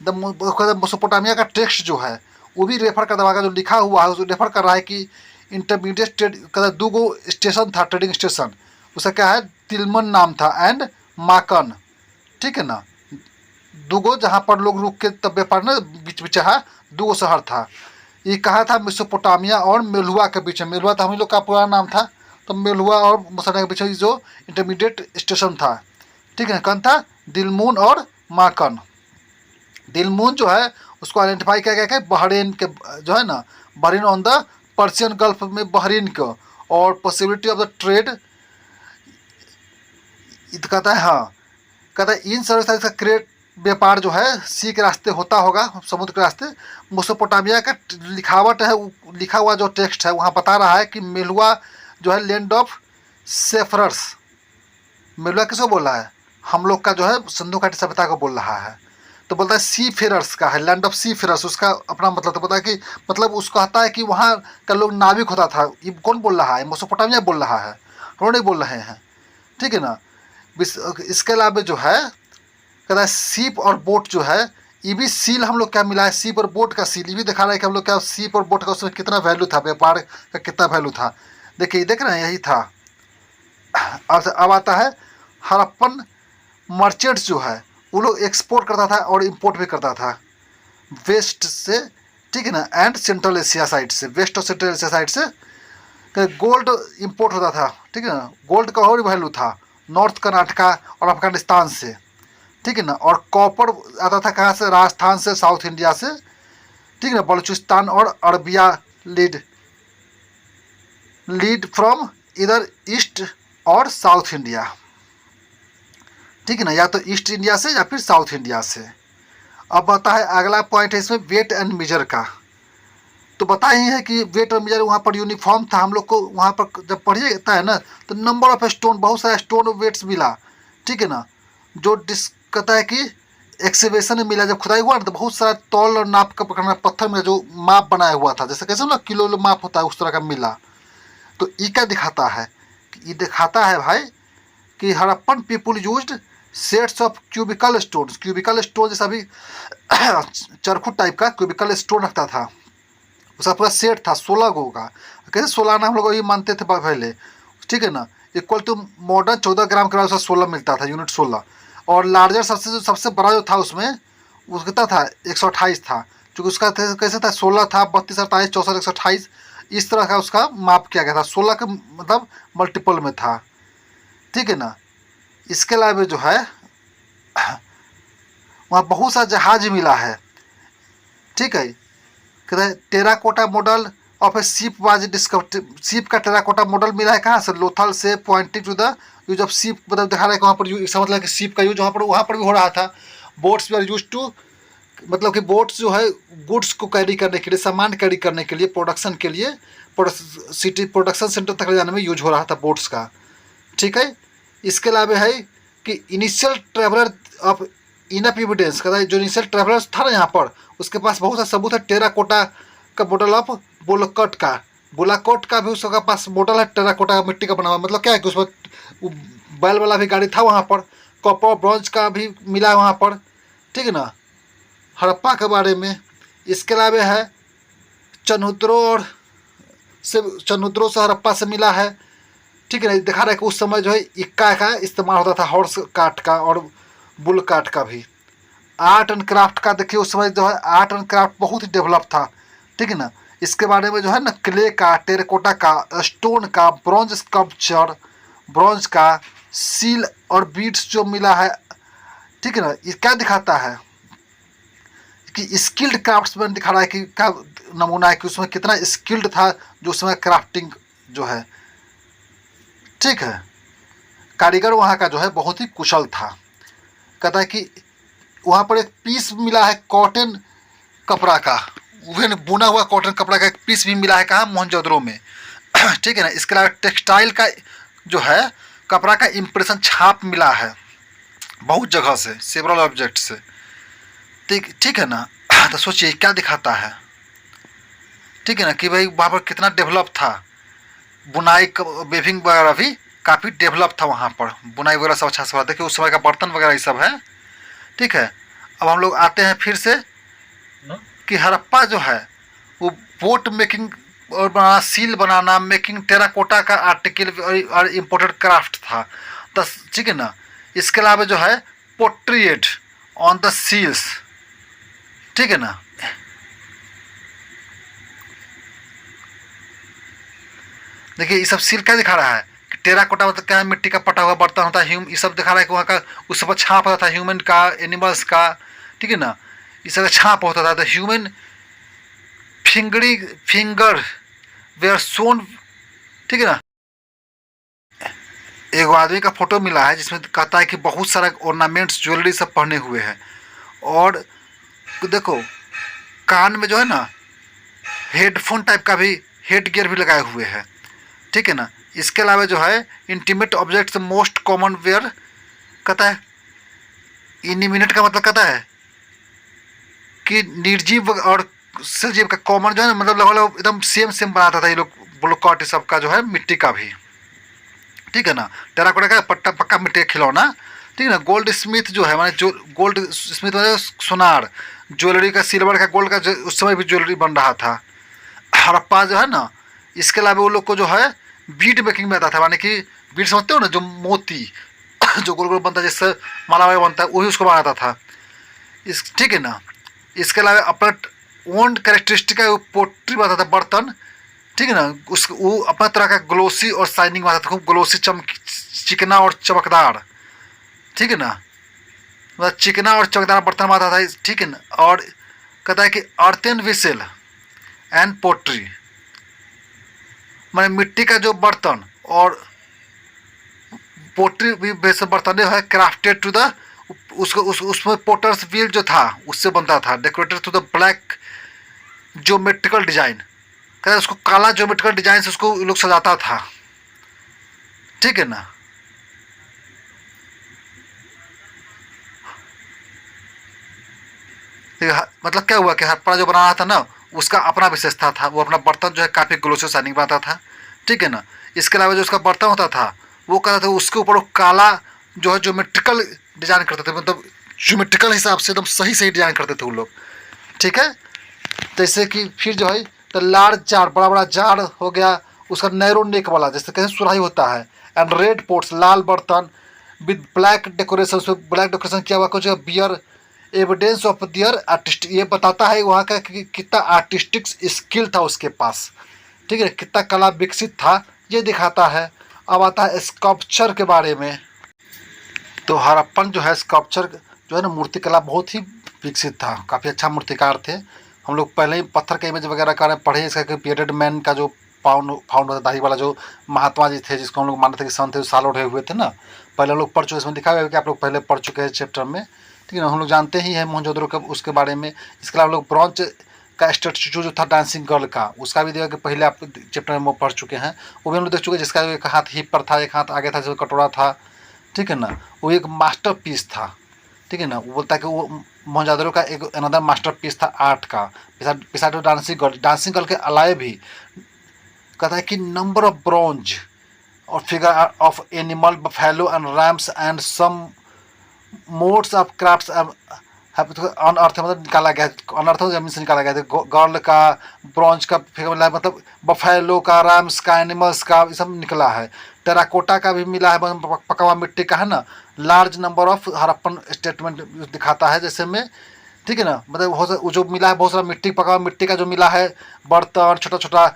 द मोसोपोटामिया का टेक्स्ट जो है वो भी रेफर कर रहा है, जो लिखा हुआ है उसको रेफर कर रहा है कि इंटरमीडिएट ट्रेड का 2 स्टेशन था, ट्रेडिंग स्टेशन, उसका क्या है तिलमन नाम था एंड माकन, ठीक है ना। 2 जहाँ पर लोग रुक के तब व्यापार ना बीच बीच 2 शहर था। ये कहा था मेसोपोटामिया और मेलुआ के बीच में, मेलुआ तो हम लोग का पुराना नाम था, तो मेलुआ और मोसोपोटामिया के बीच जो इंटरमीडिएट स्टेशन था, ठीक है। कौन था, दिलमुन और माकन। दिलमुन जो है उसको आइडेंटिफाई किया गया है बहरीन के जो है ना, Bahrain on the Persian gulf में बहरीन को, और पॉसिबिलिटी ऑफ द ट्रेड कहता है, हाँ कहता है इन सर्विस का क्रेट व्यापार जो है सी के रास्ते होता होगा, समुद्र के रास्ते। मोसोपोटामिया का लिखावट है, लिखा हुआ जो टेक्स्ट है वहाँ बता रहा है कि मेलुआ जो है लैंड ऑफ सेफरर्स, मेलुआ किसको बोल रहा है, हम लोग का जो है सिंधु घाटी सभ्यता को बोल रहा है। तो बोलता है सी फेरर्स का है, लैंड ऑफ सी फेरर्स, उसका अपना मतलब तो पता है कि मतलब उसको कहता है कि वहाँ का लोग नाविक होता था। ये कौन बोल रहा है, मोसोपोटामिया बोल रहा है, हम लोग नहीं बोल रहे हैं, ठीक है ना। इसके अलावा जो है कहता है सीप और बोट जो है, ये भी सील हम लोग क्या मिला है, सीप और बोट का सील, ये भी दिखा रहा है कि हम लोग क्या सीप और बोट का उसमें कितना वैल्यू था, व्यापार का कितना वैल्यू था। देखिए देख रहे हैं यही था। अब आता है हड़प्पन मर्चेंट्स जो है वो लोग एक्सपोर्ट करता था और इंपोर्ट भी करता था वेस्ट से, ठीक है ना, एंड सेंट्रल एशिया साइड से, वेस्ट और सेंट्रल एशिया साइड से गोल्ड इंपोर्ट होता था, ठीक है ना। गोल्ड का और वैल्यू था नॉर्थ कर्नाटका और अफगानिस्तान से, ठीक है ना। और कॉपर आता था कहाँ से, राजस्थान से, साउथ इंडिया से, ठीक है ना, बलूचिस्तान और अरबिया लीड फ्रॉम इधर ईस्ट और साउथ इंडिया, ठीक है ना, या तो ईस्ट इंडिया से या फिर साउथ इंडिया से। अब आता है अगला पॉइंट है इसमें वेट एंड मेजर का। तो बता ही है कि वेट और मेजर वहाँ पर यूनिफॉर्म था, हम लोग को वहाँ पर जब पढ़िए जाता है ना तो नंबर ऑफ स्टोन, बहुत सारा स्टोन वेट्स मिला, ठीक है ना। जो कहता है कि एक्सीवेशन में मिला, जब खुदाई हुआ ना तो बहुत सारा तौल और नाप का पकड़ना पत्थर में जो माप बनाया हुआ था, जैसे कैसे ना किलो माप होता है उस तरह का मिला। तो ये क्या दिखाता है, ये दिखाता है भाई कि Harappan people used sets of cubical stone, cubical stone जैसा भी चरखुट टाइप का क्यूबिकल स्टोन रखता था, उसका पूरा सेट था 16 गो का। कैसे 16 ना हम लोग ये मानते थे पहले, ठीक है ना, इक्वल टू मॉडर्न 14 ग्राम के बाद उसका 16 मिलता था, यूनिट 16। और लार्जर सबसे बड़ा जो था उसमें वो कितना था 128 था, क्योंकि उसका कैसे था 16 था, 32, 28, 64, 128, इस तरह का उसका माप किया गया था, 16 के मतलब मल्टीपल में था, ठीक है ना। इसके अलावा जो है वहाँ बहुत सा जहाज मिला है, ठीक है। कहते हैं terracotta model of a ship was discover, ship का टेराकोटा मॉडल मिला है कहाँ से, लोथल से, pointing to the use of ship, मतलब दिखा रहा है कि वहाँ पर इसका मतलब कि शिप का यूज वहाँ पर भी हो रहा था। Boats we are use to, मतलब कि बोट्स जो है गुड्स को कैरी करने के लिए, सामान कैरी करने के लिए, प्रोडक्शन के लिए, सिटी प्रोडक्शन सेंटर तक ले जाने में यूज हो रहा था बोट्स का, ठीक है। इसके अलावा है कि initial traveller of enough evidence, कहता है जो इनिशियल ट्रेवलर था ना यहाँ पर, उसके पास बहुत सा सबूत है टेराकोटा का मॉडल ऑफ बोलाकोट का, बोलाकोट का भी उसके पास मॉडल है टेराकोटा मिट्टी का बना हुआ। मतलब क्या है कि उसमें बैल वाला भी गाड़ी था वहाँ पर, कॉपर ब्रॉन्ज का भी मिला है वहाँ पर, ठीक है ना। हड़प्पा के बारे में, इसके अलावा है चनहुद्रो से हड़प्पा से मिला है, ठीक है ना। दिखा रहा है कि उस समय जो है इक्का का इस्तेमाल होता था, हॉर्स काट का और बुल काट का भी। आर्ट एंड क्राफ्ट का देखिए उस समय जो है आर्ट एंड क्राफ्ट बहुत ही डेवलप था, ठीक है ना। इसके बारे में जो है ना क्ले का, टेराकोटा का, स्टोन का, ब्रॉन्ज स्कल्पचर, ब्रॉन्ज का, सील और बीड्स जो मिला है, ठीक है ना। ये क्या दिखाता है कि स्किल्ड क्राफ्ट्समैन दिखा रहा है कि क्या नमूना है कि उसमें कितना स्किल्ड था जो उसमें क्राफ्टिंग जो है, ठीक है। कारीगर वहाँ का जो है बहुत ही कुशल था। कहता है कि वहाँ पर एक पीस मिला है कॉटन कपड़ा का, वह बुना हुआ कॉटन कपड़ा का एक पीस भी मिला है कहाँ, मोहनजोदड़ो में, ठीक है ना। इसके अलावा टेक्सटाइल का जो है कपड़ा का इम्प्रेशन छाप मिला है बहुत जगह से, सेवरल ऑब्जेक्ट से, ठीक है ना। तो सोचिए क्या दिखाता है, ठीक है ना, कि भाई वहाँ पर कितना डेवलप था, बुनाई वेविंग वगैरह भी काफ़ी डेवलप था वहाँ पर, बुनाई वगैरह सब अच्छा से, देखिए उस समय का बर्तन वगैरह ये सब है, ठीक है। अब हम लोग आते हैं फिर से कि हड़प्पा जो है वो बोट मेकिंग और बनाना, सील बनाना, मेकिंग टेराकोटा का आर्टिकल और इम्पोर्टेड क्राफ्ट था, ठीक है ना। इसके अलावा जो है पोर्ट्रेट ऑन द सील्स, ठीक है ना। देखिए ये सब सील क्या दिखा रहा है कि टेराकोटा मतलब क्या है, मिट्टी का पटा हुआ बर्तन होता है, ये सब दिखा रहा है कि वहाँ का उस पर छाप होता था ह्यूमन का, एनिमल्स का, ठीक है ना। इस सब छाप होता था, तो ह्यूमन फिंगर वेयर सोन, ठीक है ना। एक आदमी का फोटो मिला है जिसमें कहता है कि बहुत सारा ऑर्नामेंट्स, ज्वेलरी सब पहने हुए हैं, और देखो कान में जो है ना हेडफोन टाइप का भी हेड गियर भी लगाए हुए हैं, ठीक है ना। इसके अलावा जो है intimate objects most common were, कहता है इनिमिनेट का मतलब कहता है कि निर्जीव और सजीव का कॉमन जो है ना, मतलब लगभग एकदम सेम बनाता था ये लोग, ब्लॉकआउट सब का जो है मिट्टी का भी, ठीक है ना। टेराकोटा का पट्टा पक्का मिट्टी का खिलौना, ठीक है ना। गोल्ड स्मिथ जो है माने जो गोल्ड स्मिथ मतलब सोनार, ज्वेलरी का, सिल्वर का, गोल्ड का उस समय भी ज्वेलरी बन रहा था। हड़प्पा जो है ना, इसके अलावा वो लोग को जो है बीड मेकिंग में आता था, माने कि बीड समझते हो ना, जो मोती जो गोल गोल बनता है जिससे माला वाला बनता है, वही उसको बनाता था, ठीक है ना। इसके अलावा अपना ओन कैरेक्टरिस्टिक का पोट्री बनाता था बर्तन, ठीक है ना। उस वो अपना तरह का ग्लोसी और शाइनिंग बनाता था, खूब ग्लोसी, चिकना और चमकदार, ठीक है ना। मतलब चिकना और चमकदार बर्तन बनाता था, ठीक है ना। और कहता है कि अर्थन विसेल एंड पोट्री, मैंने मिट्टी का जो बर्तन और पोट्री भी वैसे बर्तन है क्राफ्टेड टू द, उसको उसमें पोटर्स व्हील जो था उससे बनता था, decorated to the black geometrical design, कहते हैं उसको काला ज्योमेट्रिकल डिजाइन से उसको लोग सजाता था, ठीक है ना। मतलब क्या हुआ कि हड़प्पा जो बना रहा था ना उसका अपना विशेषता था, वो अपना बर्तन जो है काफ़ी ग्लोसी शाइनिंग बनाता था, ठीक है ना। इसके अलावा जो उसका बर्तन होता था वो कहता था उसके ऊपर वो काला जो है ज्योमेट्रिकल डिजाइन करते थे, मतलब ज्योमेट्रिकल हिसाब से एकदम सही सही डिजाइन करते थे वो लोग, ठीक है। जैसे कि फिर जो है तो लार्ज जार, बड़ा बड़ा जार हो गया, उसका नैरो नेक वाला जैसे कैसे सुराही होता है, एंड रेड पोट्स, लाल बर्तन विद ब्लैक डेकोरेशन, उसमें ब्लैक डेकोरेशन किया हुआ कुछ bear, evidence of their artist, ये बताता है वहाँ का कि कितना आर्टिस्टिक स्किल था उसके पास, ठीक है, कितना कला विकसित था ये दिखाता है। अब आता है स्कल्पचर के बारे में। तो हड़प्पन जो है स्कल्पचर जो है ना मूर्तिकला बहुत ही विकसित था, काफ़ी अच्छा मूर्तिकार थे। हम लोग पहले ही पत्थर का इमेज वगैरह कर पढ़े इसका कि पीरियड मैन का जो फाउंड होता दाढ़ी वाला जो महात्मा जी थे, जिसको हम लोग मानते थे कि संत थे, साल ओढ़े हुए थे ना, पहले हम लोग पढ़ चुके, इसमें दिखा हुआ है कि आप लोग पहले पढ़ चुके हैं चैप्टर में, ठीक है ना। हम लोग जानते ही हैं मोहनजोदड़ो का उसके बारे में। इसके अलावा हम लोग ब्रॉन्ज का स्टैचू जो था डांसिंग गर्ल का, उसका भी देखा कि पहले आप चैप्टर में वो पढ़ चुके हैं, वो भी हम लोग देख चुके हैं, जिसका एक हाथ हिप पर था, एक हाथ आगे था, जो कटोरा था, ठीक है ना। वो एक मास्टर पीस था, ठीक है ना। वो बोलता है कि वो मोहनजोदड़ो का एक अनदर मास्टर पीस था आर्ट का, बिसाइड डांसिंग गर्ल के अलावा भी कहता है कि नंबर ऑफ ब्रॉन्ज और figure of animal buffalo and rams and some modes of crafts unearth मतलब निकाला गया, अनर्थ जमीन से निकाला गया था। गर्ल का, ब्रॉन्ज का फिगर मिला है, मतलब बफेलो का, रैम्स का, एनिमल्स का, ये सब निकला है। टेराकोटा का भी मिला है, पका हुआ मिट्टी का है ना। Large number of Harappan statement दिखाता है जैसे में, ठीक है ना। मतलब जो मिला है बहुत सारा मिट्टी, पका हुआ मिट्टी का जो मिला है, बर्तन, छोटा छोटा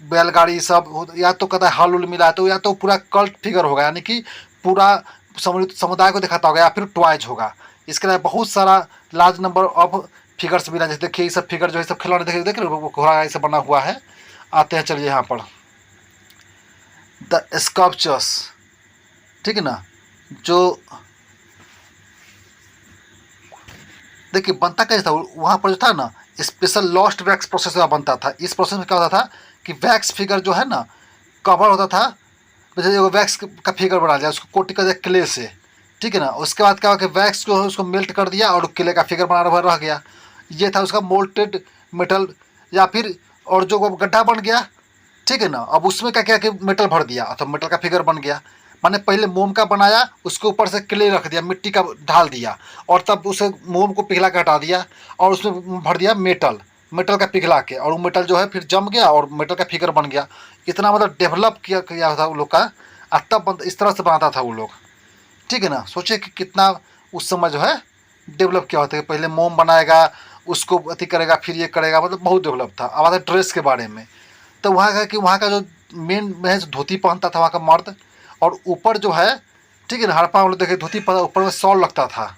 बैलगाड़ी सब, या तो कहता है हल उल मिला है, तो या तो पूरा कल्ट फिगर होगा, यानी कि पूरा समुदाय को दिखाता होगा, या फिर टॉयज होगा। इसके अलावा बहुत सारा लार्ज नंबर ऑफ फिगर्स मिला, जैसे देखिए ये सब फिगर जो है सब खिलौने देख घोड़ा ऐसे बना हुआ है। आते हैं चलिए यहाँ पर द स्कल्पचर्स, ठीक है ना। जो देखिए बनता कैसे था वहाँ पर जो था ना, स्पेशल लॉस्ट वैक्स प्रोसेस बनता था। इस प्रोसेस में क्या होता था कि वैक्स फिगर जो है ना कवर होता था, जैसे वैक्स का फिगर बना लिया, उसको कोट कर दिया क्ले से, ठीक है ना। उसके बाद क्या हुआ कि वैक्स जो है उसको मेल्ट कर दिया और क्ले का फिगर बना रह गया। ये था उसका मोल्टेड मेटल, या फिर और जो वो गड्ढा बन गया, ठीक है ना। अब उसमें क्या किया कि मेटल भर दिया, तो मेटल का फिगर बन गया। मैंने पहले मोम का बनाया, उसके ऊपर से क्ले रख दिया, मिट्टी का ढाल दिया, और तब उसे मोम को पिघला के हटा दिया, और उसमें भर दिया मेटल, मेटल का पिघला के, और वो मेटल जो है फिर जम गया और मेटल का फिगर बन गया। इतना मतलब डेवलप किया था वो लोग का, तब इस तरह से बनाता था वो लोग, ठीक है ना। सोचिए कि कितना उस समय जो है डेवलप किया होता है। पहले मोम बनाएगा, उसको अति करेगा, फिर ये करेगा, मतलब बहुत डेवलप था। अब आता है ड्रेस के बारे में, तो वहाँ का कि वहाँ का जो मेन में धोती पहनता था वहाँ का मर्द, और ऊपर जो है, ठीक है ना, हड़प्पा हम लोग देखे धोती पहना, ऊपर में शॉल लगता था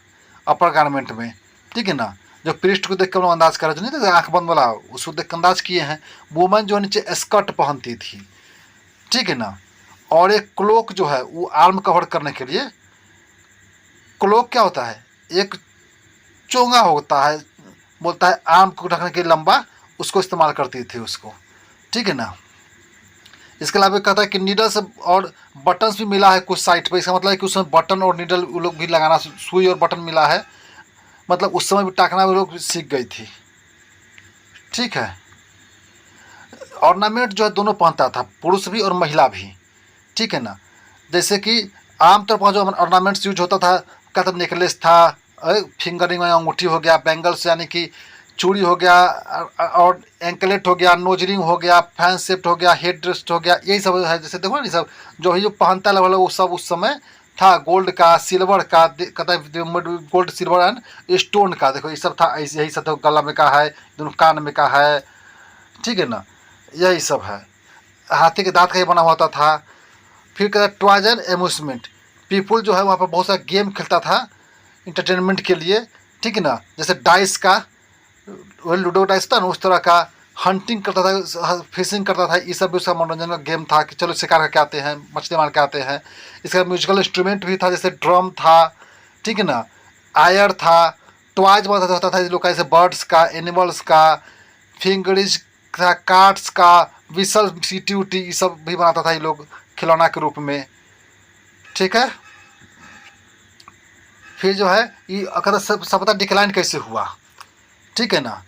अपर गारमेंट में, ठीक है ना। जो प्रिस्ट को देख कर हम लोग अंदाज कर रहे, जो नहीं था आँख बंद वाला, उसको देख कर अंदाज किए हैं। वुमन जो है नीचे स्कर्ट पहनती थी, ठीक है ना। और एक क्लोक जो है वो आर्म कवर करने के लिए, क्लोक क्या होता है, एक चोंगा होता है, बोलता है आर्म को ढकने के लिए लंबा, उसको इस्तेमाल करती थी उसको, ठीक है ना। इसके अलावा कहता है कि नीडल्स और बटन्स भी मिला है कुछ साइट पे, इसका मतलब है कि उसमें बटन और नीडल वो लोग भी लगाना, सुई और बटन मिला है, मतलब उस समय भी टाकना वो लोग सीख गई थी, ठीक है। ऑर्नामेंट जो है दोनों पहनता था, पुरुष भी और महिला भी, ठीक है ना। जैसे कि आमतौर पर जो ऑर्नामेंट्स यूज होता था, क्या था, नेकलेस था, फिंगरिंग में अंगूठी हो गया, बैंगल्स यानी कि चूड़ी हो गया, और एंकलेट हो गया, नोजरिंग हो गया, फैन सेप्ट हो गया, हेड ड्रेस्ट हो गया, यही सब है। जैसे देखो ना ये सब जो है जो पहनता है वो सब उस समय था। गोल्ड का, सिल्वर का, कहता है गोल्ड, सिल्वर एंड स्टोन का, देखो ये सब था, यही सब तो गला में का है, दोनों कान में का है, ठीक है ना, यही सब है। हाथी के दांत का ही बना हुआ था। फिर कहता है टॉयज एंड एम्यूजमेंट, पीपुल जो है वहाँ पर बहुत सारा गेम खेलता था इंटरटेनमेंट के लिए, ठीक है ना। जैसे डाइस का, वही लूडो डाइस था ना उस तरह का, हंटिंग करता था, फिशिंग करता था, ये सब भी उसका मनोरंजन का गेम था कि चलो शिकार करके आते हैं, मछली मार के आते हैं। इसका म्यूजिकल इंस्ट्रूमेंट भी था, जैसे ड्रम था, ठीक है ना, आयर था। टॉयज बनाता होता था लोग का, जैसे बर्ड्स का, एनिमल्स का, फिंगरिज का, कार्ड्स का, विसल, सीटी उटी, ये सब भी बनाता था ये लोग खिलौना के रूप में, ठीक है। फिर जो है ये अगर सभ्यता डिक्लाइन कैसे हुआ, ठीक है ना।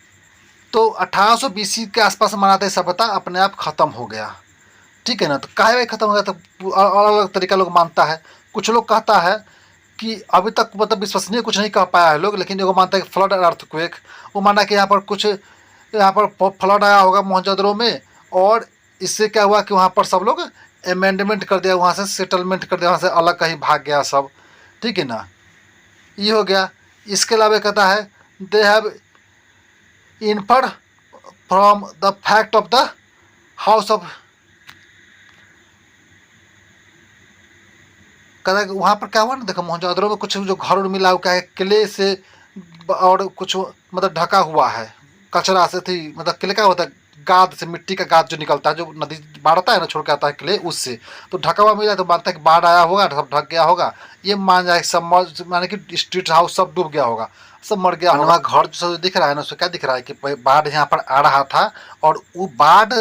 तो 1800 BC के आसपास मनाते सभ्यता अपने आप खत्म हो गया, ठीक है ना। तो काहे भाई खत्म हो गया, तो अलग अलग तरीका लोग मानता है। कुछ लोग कहता है कि अभी तक मतलब विश्वसनीय कुछ नहीं कह पाया है लोग, लेकिन एगो मानता है कि फ्लड अर्थक्वेक, वो माना कि यहाँ पर कुछ, यहाँ पर फ्लड आया होगा मोहनजोदड़ो में, और इससे क्या हुआ कि वहाँ पर सब लोग अमेंडमेंट कर दिया, वहाँ से सेटलमेंट कर दिया, वहाँ से अलग कहीं भाग गया सब, ठीक है ना, ये हो गया। इसके अलावा कहता है they have inferred from the fact of the house of, कहता है कि वहाँ पर क्या हुआ ना, देखो मोहनजोदड़ो में कुछ जो घर मिला वो क्या है, किले से और कुछ मतलब ढका हुआ है, कचरा से थी, मतलब किले का होता है गाद से, मिट्टी का गाद जो निकलता है, जो नदी बाढ़ आता है ना छोड़ के आता है किले, उससे तो ढका हुआ मिला, तो मानता है कि बाढ़ आया होगा, सब ढक गया होगा। ये मान जाए सब माने कि स्ट्रीट हाउस सब डूब गया होगा, सब मर गया होगा। घर जो सब दिख रहा है ना, उससे क्या दिख रहा है कि बाढ़ यहाँ पर आ रहा था, और वो बाढ़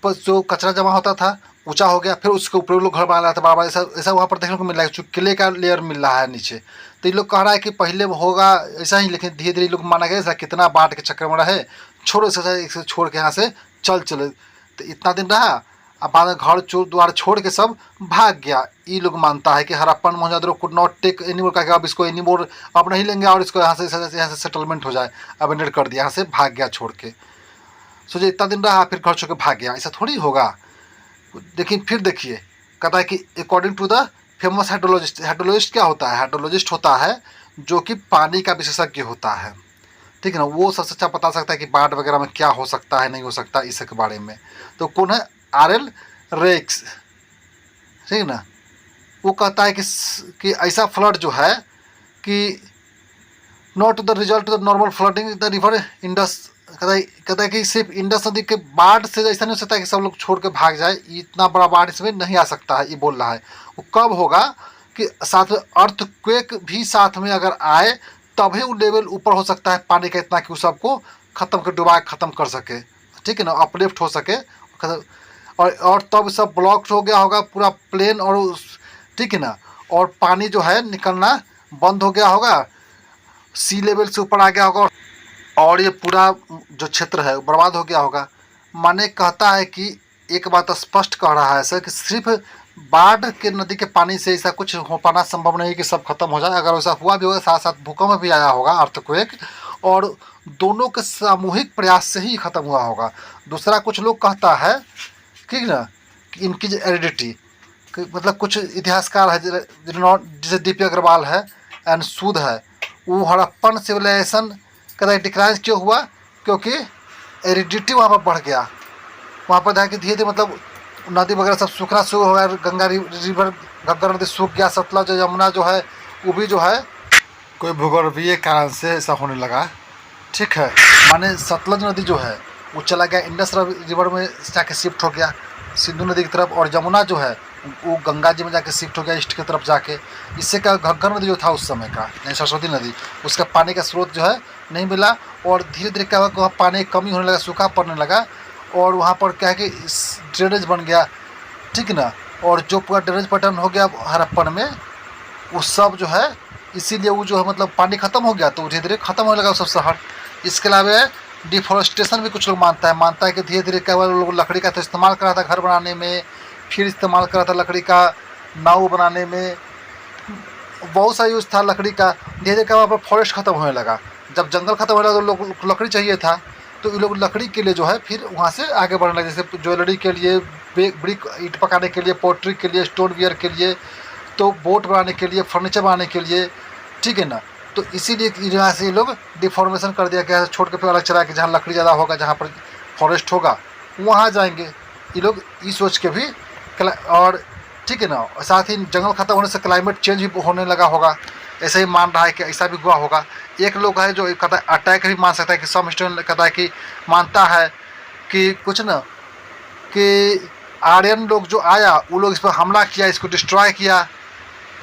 पर जो कचरा जमा होता था ऊंचा हो गया, फिर उसके ऊपर लोग घर बना रहा था बड़ा बड़ा, ऐसा ऐसा वहाँ पर देखने को मिल रहा है, किले का लेयर मिल रहा है नीचे। तो ये लोग कह रहा है कि पहले होगा ऐसा ही, लेकिन धीरे धीरे लोग माना गया ऐसा कितना बाढ़ के चक्कर में रहे, छोड़ो इसे छोड़ के यहाँ से चले। तो इतना दिन रहा, अब बाद में घर द्वार छोड़ के सब भाग गया। ये लोग मानता है कि Harappan Mohenjodaro could not take any more, का अब इसको एनी मोर अब नहीं लेंगे, और इसको यहाँ से सेटलमेंट हो जाए, अबेंडन कर दिया, यहाँ से भाग गया छोड़ के। सोचिए इतना दिन रहा, फिर घर छोड़ के भाग गया, ऐसा थोड़ी होगा। लेकिन फिर देखिए, कहता है कि according to the famous hydrologist, hydrologist क्या होता है, हाइड्रोलॉजिस्ट होता है जो कि पानी का विशेषज्ञ होता है, ठीक है ना, वो सबसे अच्छा बता सकता है कि बाढ़ वगैरह में क्या हो सकता है नहीं हो सकता इस के बारे में। तो कौन है, आरएल रेक्स, ठीक है ना। वो कहता है कि ऐसा फ्लड जो है कि not the result the normal flooding the river Indus, कहता है कि सिर्फ इंडस नदी के बाढ़ से ऐसा नहीं हो सकता कि सब लोग छोड़ के भाग जाए, इतना बड़ा बाढ़ इसमें नहीं आ सकता है, ये बोल रहा है। वो कब होगा कि साथ में अर्थक्वेक भी साथ में अगर आए तभी वो लेवल ऊपर हो सकता है पानी का, इतना कि वो सबको खत्म कर डुबा खत्म कर सके, ठीक है ना, अपलिफ्ट हो सके। और तब सब ब्लॉक हो गया होगा पूरा प्लेन, और ठीक है ना, और पानी जो है निकलना बंद हो गया होगा, सी लेवल से ऊपर आ गया होगा, और ये पूरा जो क्षेत्र है बर्बाद हो गया होगा। माने कहता है कि एक बात स्पष्ट कह रहा है सर कि सिर्फ बाढ़ के नदी के पानी से ऐसा कुछ हो पाना संभव नहीं कि सब खत्म हो जाए। अगर वैसा हुआ भी होगा, साथ साथ भूकंप भी आया होगा, अर्थक्वेक, और दोनों के सामूहिक प्रयास से ही खत्म हुआ होगा। दूसरा कुछ लोग कहता है, ठीक ना, कि इनकी जो एरिडिटी, मतलब कुछ इतिहासकार है जैसे डीपी अग्रवाल है एंड सूद है, वो हड़प्पन सिविलाइजेशन का डिक्लाइन क्यों हुआ, क्योंकि एरिडिटी वहाँ पर बढ़ गया। वहाँ पर देखा कि धीरे धीरे मतलब नदी वगैरह सब सूखना शुरू हो गया, गंगा रिवर घग्गर नदी सूख गया, सतलज यमुना जो है वो भी जो है कोई भूगर्भीय कारण से ऐसा होने लगा, ठीक है। माने सतलज नदी जो है वो चला गया इंडस रिवर में जाके शिफ्ट हो गया सिंधु नदी की तरफ, और यमुना जो है वो गंगा जी में जाके शिफ्ट हो गया ईस्ट की तरफ जाके। इससे क्या, घग्गर नदी जो था उस समय का, यानी सरस्वती नदी, उसका पानी का स्रोत जो है नहीं मिला, और धीरे धीरे क्या हुआ कि वहाँ पानी की कमी होने लगा, सूखा पड़ने लगा, और वहाँ पर क्या है कि ड्रेनेज बन गया, ठीक है ना, और जो पूरा ड्रेनेज पैटर्न हो गया हड़प्पन में वो सब जो है, इसीलिए वो जो है मतलब पानी खत्म हो गया, तो धीरे धीरे खत्म होने लगा वो सब शहर। इसके अलावा डिफॉरेस्टेशन भी कुछ लोग मानता है कि धीरे धीरे क्या हुआ, लोग लकड़ी का तो इस्तेमाल कर रहा था घर बनाने में, फिर इस्तेमाल कर रहा था लकड़ी का नाव बनाने में, बहुत सा यूज़ था लकड़ी का। धीरे धीरे क्या वहाँ पर फॉरेस्ट खत्म होने लगा, जब जंगल खत्म होने लगा तो लोग लकड़ी चाहिए था, तो ये लोग लकड़ी के लिए जो है फिर वहाँ से आगे बढ़ने लगे, जैसे ज्वेलरी के लिए, ब्रिक ईंट पकाने के लिए, पोट्री के लिए, स्टोन वियर के लिए, तो बोट बनाने के लिए, फर्नीचर बनाने के लिए, ठीक है ना। तो इसीलिए यहाँ से ये लोग डिफॉर्मेशन कर दिया गया, छोड़ के फिर अलग चला कि जहाँ लकड़ी ज़्यादा होगा, जहाँ पर फॉरेस्ट होगा वहाँ जाएंगे ये लोग, ये सोच के भी। और ठीक है ना, साथ ही जंगल खत्म होने से क्लाइमेट चेंज भी होने लगा होगा, ऐसा ही मान रहा है कि ऐसा भी हुआ होगा। एक लोग है जो कहता है अटैक भी मान सकता है, कि सम स्टूडेंट कहता है कि मानता है कि कुछ ना, कि आर्यन लोग जो आया वो लोग इस पर हमला किया, इसको डिस्ट्रॉय किया,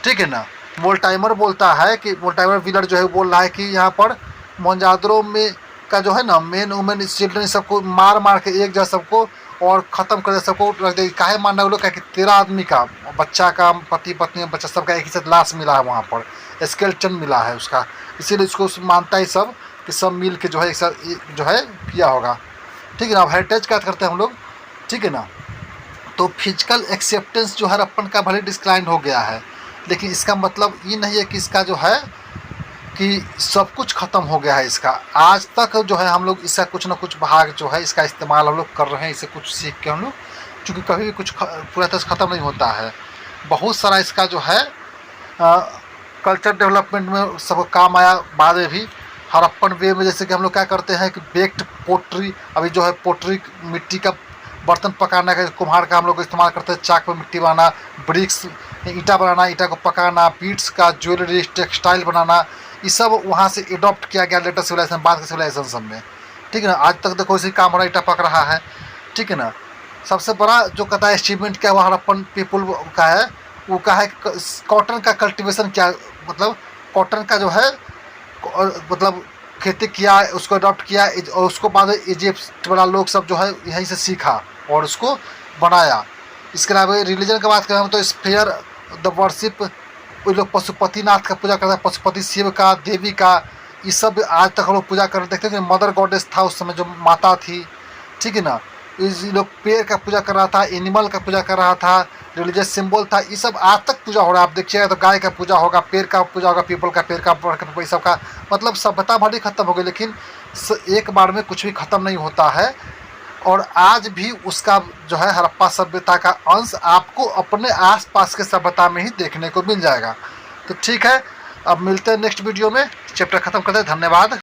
ठीक है ना। वोल्टाइमर बोलता है कि वोल्टाइमर विलर जो है बोल रहा है कि यहाँ पर मोहनजोदड़ो में का जो है ना मेन वुमेन चिल्ड्रन सबको मार मार के एक जगह सबको और ख़त्म कर दे, सबको रख दे। काहे मान रहे वो लोग, क्या कि 13 आदमी का, बच्चा का, पति पत्नी बच्चा सबका एक ही साथ लाश मिला है वहाँ पर, स्केलेटन मिला है उसका, इसीलिए इसको मानता है सब कि सब मिल के जो है एक साथ जो है किया होगा, ठीक है ना। अब हेरिटेज का करते हैं हम लोग, ठीक है ना। तो फिजिकल एक्सेप्टेंस जो है हड़प्पन का भले डिस्क्लाइन हो गया है, लेकिन इसका मतलब ये नहीं है कि इसका जो है कि सब कुछ ख़त्म हो गया है। इसका आज तक जो है हम लोग इसका कुछ ना कुछ भाग जो है इसका इस्तेमाल हम लोग कर रहे हैं, इसे कुछ सीख के हम लोग, चूँकि कभी भी कुछ पूरा तरह से ख़त्म नहीं होता है। बहुत सारा इसका जो है कल्चर डेवलपमेंट में सब काम आया बाद में भी। हड़प्पन वे में जैसे कि हम लोग क्या करते हैं कि बेक्ड पोट्री, अभी जो है पोट्री मिट्टी का बर्तन पकाने का कुम्हार का हम लोग इस्तेमाल करते हैं, चाक पर मिट्टी बनाना, ब्रिक्स ईंटा बनाना, ईंटा को पकाना, बीड्स का ज्वेलरी टेक्सटाइल बनाना, ये सब वहाँ से एडॉप्ट किया गया लेटेस्ट सिविलाइजेशन, बाद के सिविलाइजेशन सब में। ठीक है ना, आज तक देखो इसी काम हो रहा है, ईंटा पक रहा है। ठीक है ना, सबसे बड़ा जो कहता है अचीवमेंट क्या हुआ हड़प्पन पीपुल का है, वो का है कॉटन का कल्टीवेशन, क्या मतलब कॉटन का जो है मतलब खेती किया, उसको अडॉप्ट किया, और उसको बाद इजिप्ट वाला लोग सब जो है यहीं से सीखा और उसको बनाया। इसके अलावा रिलीजन की बात करें तो स्फेयर द वर्शिप, वो लोग पशुपतिनाथ का पूजा करते हैं, पशुपति शिव का, देवी का, ये सब आज तक हम लोग पूजा कर देखते हैं। मदर गॉडेस था उस समय जो माता थी। ठीक है ना, ये लोग पेड़ का पूजा कर रहा था, एनिमल का पूजा कर रहा था, रिलीजियस सिंबल था, ये सब आज तक पूजा हो रहा है। आप देखिएगा तो गाय का पूजा होगा, पेड़ का पूजा होगा, पीपल का पेड़ का, बड़ का पीपल, सब का मतलब सभ्यता भली खत्म हो गई, लेकिन एक बार में कुछ भी खत्म नहीं होता है। और आज भी उसका जो है हड़प्पा सभ्यता का अंश आपको अपने आसपास के सभ्यता में ही देखने को मिल जाएगा। तो ठीक है, अब मिलते हैं नेक्स्ट वीडियो में, चैप्टर खत्म करते हैं। धन्यवाद।